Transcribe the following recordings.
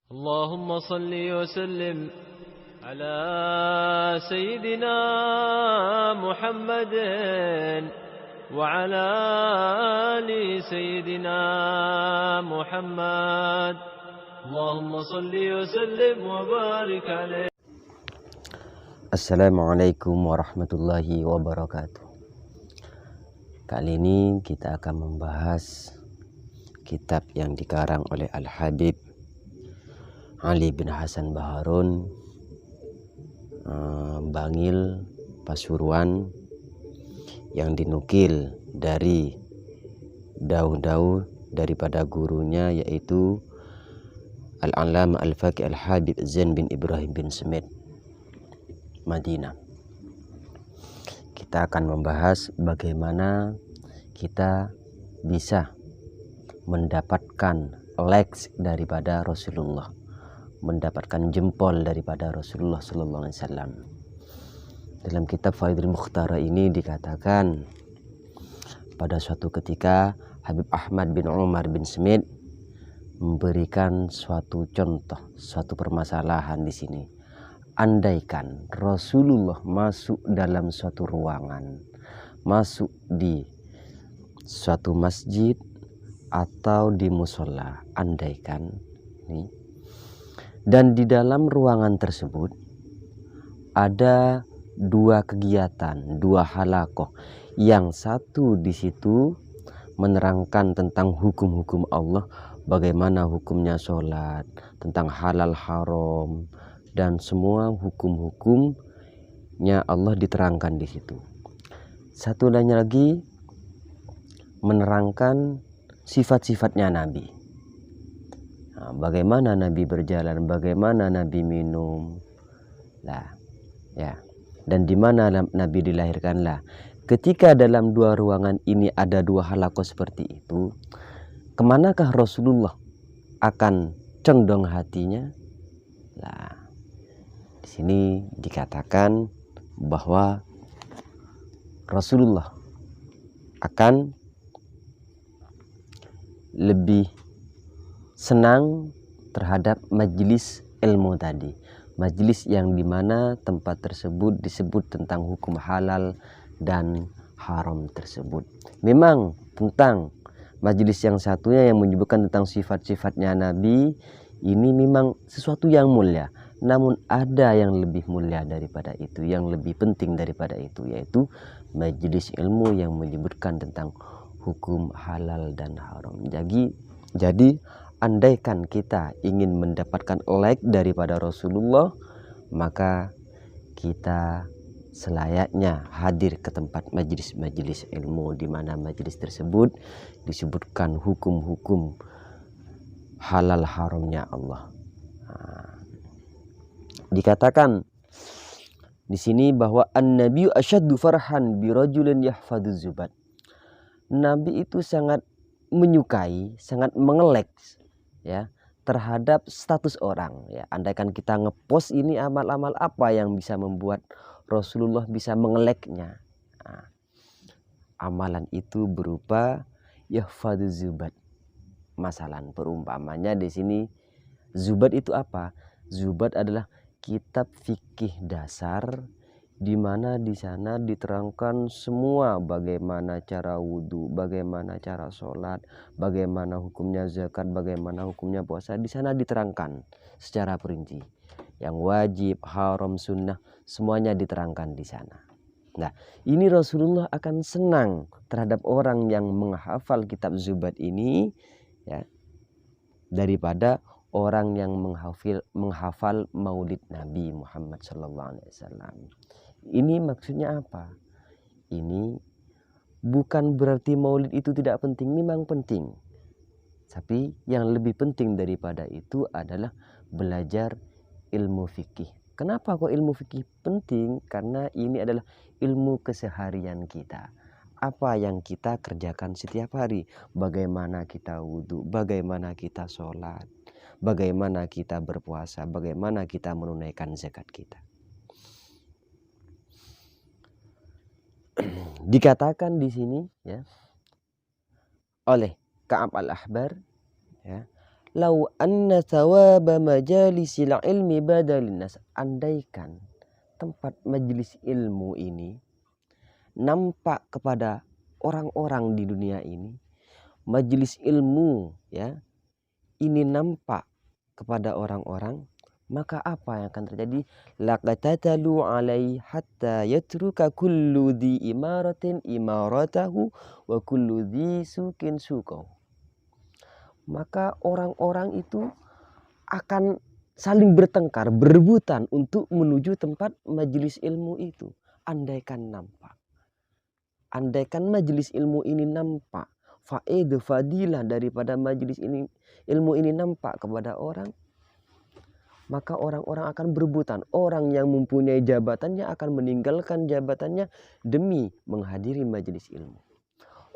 اللهم صل وسلم على سيدنا محمد وعلى آل سيدنا محمد اللهم صل وسلم وبارك عليه. Assalamualaikum warahmatullahi wabarakatuh. Kali ini kita akan membahas kitab yang dikarang oleh Al-Habib Ali bin Hasan Baharun, Bangil, Pasuruan, yang dinukil dari dauh-dauh daripada gurunya, yaitu Al-Allamah Al-Faqih Al-Habib Zain bin Ibrahim bin Smith, Madinah. Kita akan membahas bagaimana kita bisa mendapatkan likes daripada Rasulullah, mendapatkan jempol daripada Rasulullah Sallallahu Alaihi Wasallam. Dalam kitab Faidul Mukhtara ini dikatakan, pada suatu ketika Habib Ahmad bin Umar bin Smith memberikan suatu contoh, suatu permasalahan di sini. Andaikan Rasulullah masuk dalam suatu ruangan, masuk di suatu masjid atau di musola, andaikan nih, dan di dalam ruangan tersebut ada dua kegiatan, dua halakoh. Yang satu di situ menerangkan tentang hukum-hukum Allah, bagaimana hukumnya sholat, tentang halal haram, dan semua hukum-hukumnya Allah diterangkan di situ. Satu lagi menerangkan sifat-sifatnya Nabi. Nah, bagaimana Nabi berjalan, bagaimana Nabi minum, dan di mana Nabi dilahirkanlah. Ketika dalam dua ruangan ini ada dua halakoh seperti itu, kemanakah Rasulullah akan condong hatinya? Nah, di sini dikatakan bahwa Rasulullah akan lebih senang terhadap majelis ilmu tadi, majelis yang dimana tempat tersebut disebut tentang hukum halal dan haram tersebut. Memang tentang majelis yang satunya yang menyebutkan tentang sifat-sifatnya Nabi ini memang sesuatu yang mulia, namun ada yang lebih mulia daripada itu, yang lebih penting daripada itu, yaitu majelis ilmu yang menyebutkan tentang hukum halal dan haram. Jadi andaikan kita ingin mendapatkan like daripada Rasulullah, maka kita selayaknya hadir ke tempat majelis-majelis ilmu, di mana majelis tersebut disebutkan hukum-hukum halal haramnya Allah. Dikatakan di sini bahwa an-nabiyyu asyaddu farhan bi rajulin yahfadzu zubat. Nabi itu sangat menyukai, sangat mengelek ya terhadap status orang ya. Andaikan kita ngepost ini amal-amal apa yang bisa membuat Rasulullah bisa mengeleknya. Nah, amalan itu berupa yahfadzu zubat. Masalan perumpamannya di sini, zubat itu apa? Zubat adalah kitab fikih dasar, di mana di sana diterangkan semua bagaimana cara wudhu, bagaimana cara sholat, bagaimana hukumnya zakat, bagaimana hukumnya puasa. Di sana diterangkan secara perinci, yang wajib, haram, sunnah, semuanya diterangkan di sana. Nah, ini Rasulullah akan senang terhadap orang yang menghafal kitab zubat ini ya, daripada orang yang menghafal maulid Nabi Muhammad SAW. Ini maksudnya apa? Ini bukan berarti maulid itu tidak penting, memang penting. Tapi yang lebih penting daripada itu adalah belajar ilmu fikih. Kenapa kok ilmu fikih penting? Karena ini adalah ilmu keseharian kita. Apa yang kita kerjakan setiap hari? Bagaimana kita wudhu, bagaimana kita sholat, bagaimana kita berpuasa, bagaimana kita menunaikan zakat kita. Dikatakan di sini ya oleh Ka'ab al-Ahbar ya, lau anna thawaba majalisil ilmi badalin nas. Andaikan tempat majelis ilmu ini nampak kepada orang-orang di dunia ini, majelis ilmu ya ini nampak kepada orang-orang, maka apa yang akan terjadi? Laqatatalu alai hatta yatruka kullu dhi imaratin imaratahu wa kullu dhi sukin suqahu. Maka orang-orang itu akan saling bertengkar, berebutan untuk menuju tempat majelis ilmu itu. Andaikan nampak. Andaikan majelis ilmu ini nampak, faedah fadilah daripada majelis ilmu ini nampak kepada orang, maka orang-orang akan berebutan. Orang yang mempunyai jabatannya akan meninggalkan jabatannya demi menghadiri majelis ilmu.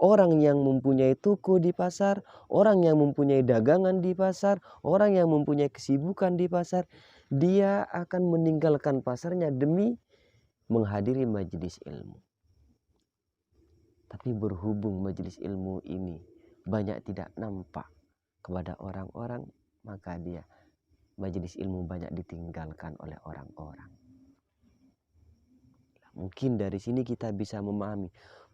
Orang yang mempunyai toko di pasar, orang yang mempunyai dagangan di pasar, orang yang mempunyai kesibukan di pasar, dia akan meninggalkan pasarnya demi menghadiri majelis ilmu. Tapi berhubung majelis ilmu ini banyak tidak nampak kepada orang-orang, maka dia majelis ilmu banyak ditinggalkan oleh orang-orang. Mungkin dari sini kita bisa memahami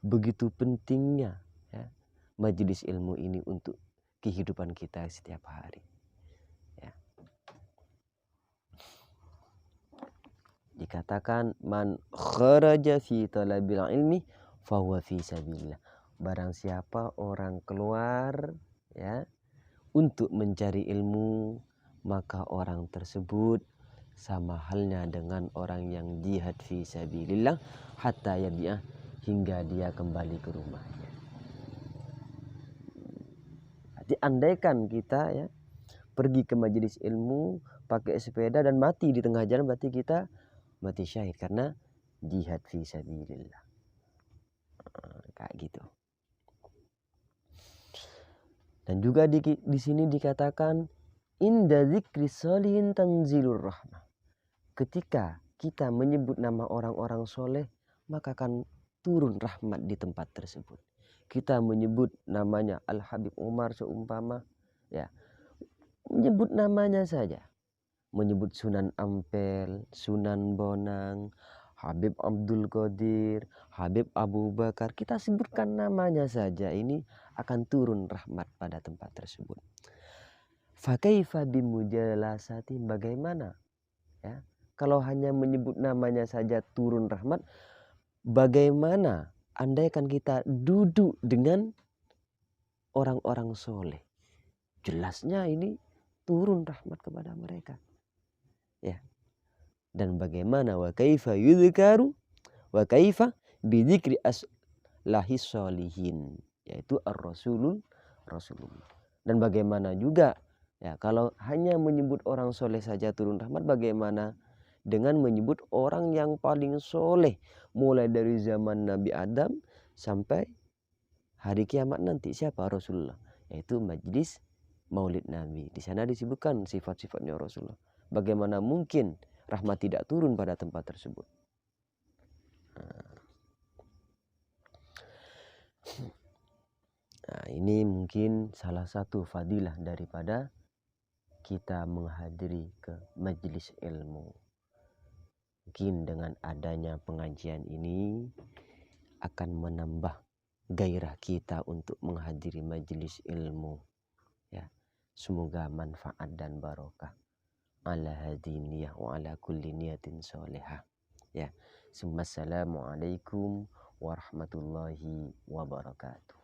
begitu pentingnya ya, majelis ilmu ini untuk kehidupan kita setiap hari. Ya. Dikatakan man kharaja fi talabil ilmi fahuwa fi sabilillah. Barang siapa orang keluar ya untuk mencari ilmu, maka orang tersebut sama halnya dengan orang yang jihad fi sabilillah hatta yarji'ah, hingga dia kembali ke rumahnya. Jadi andaikan kita ya pergi ke majelis ilmu pakai sepeda dan mati di tengah jalan, berarti kita mati syahid karena jihad fi sabilillah. Kayak gitu. Dan juga di sini dikatakan inda dzikri sholihin tanzilur rahmah. Ketika kita menyebut nama orang-orang soleh, maka akan turun rahmat di tempat tersebut. Kita menyebut namanya Al-Habib Umar seumpama, ya, menyebut namanya saja. Menyebut Sunan Ampel, Sunan Bonang, Habib Abdul Qadir, Habib Abu Bakar. Kita sebutkan namanya saja, ini akan turun rahmat pada tempat tersebut. Fakaifa bimujalasati, bagaimana ya? Kalau hanya menyebut namanya saja turun rahmat, bagaimana andaikan kita duduk dengan orang-orang soleh? Jelasnya ini turun rahmat kepada mereka. Ya. Dan bagaimana wa kaifa yudhkaru wa kaifa bidzikri aslahis sholihin, yaitu ar-rasulul rasulullah. Dan bagaimana juga ya kalau hanya menyebut orang soleh saja turun rahmat, bagaimana dengan menyebut orang yang paling soleh mulai dari zaman Nabi Adam sampai hari kiamat nanti, siapa? Rasulullah, yaitu majlis maulid Nabi. Di sana disebutkan sifat-sifatnya Rasulullah. Bagaimana mungkin rahmat tidak turun pada tempat tersebut? Nah, ini mungkin salah satu fadilah daripada kita menghadiri ke majelis ilmu. Mungkin dengan adanya pengajian ini akan menambah gairah kita untuk menghadiri majelis ilmu. Ya, semoga manfaat dan barokah. Ala hadhihi niyah wa ala kulli niyatin sholihah. Ya, assalamualaikum warahmatullahi wabarakatuh.